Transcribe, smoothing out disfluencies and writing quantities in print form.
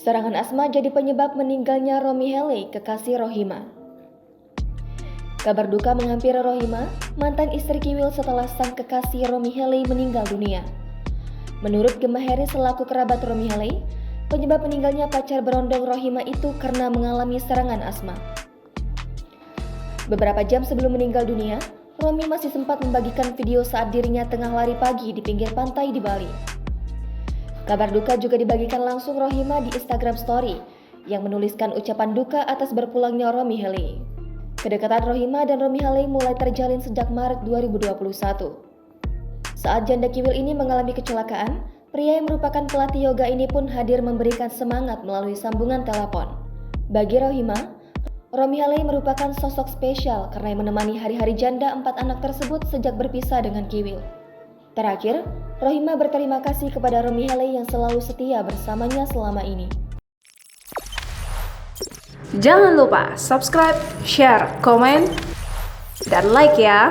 Serangan asma jadi penyebab meninggalnya Romy Helley, kekasih Rohima. Kabar duka menghampiri Rohima, mantan istri Kiwil setelah sang kekasih Romy Helley meninggal dunia. Menurut Gemma Harry selaku kerabat Romy Helley, penyebab meninggalnya pacar berondong Rohima itu karena mengalami serangan asma. Beberapa jam sebelum meninggal dunia, Romy masih sempat membagikan video saat dirinya tengah lari pagi di pinggir pantai di Bali. Kabar duka juga dibagikan langsung Rohima di Instagram Story yang menuliskan ucapan duka atas berpulangnya Romy Helley. Kedekatan Rohima dan Romy Helley mulai terjalin sejak Maret 2021. Saat janda Kiwil ini mengalami kecelakaan, pria yang merupakan pelatih yoga ini pun hadir memberikan semangat melalui sambungan telepon. Bagi Rohima, Romy Helley merupakan sosok spesial karena menemani hari-hari janda 4 anak tersebut sejak berpisah dengan Kiwil. Terakhir, Rohima berterima kasih kepada Romy Helley yang selalu setia bersamanya selama ini. Jangan lupa subscribe, share, komen, dan like ya!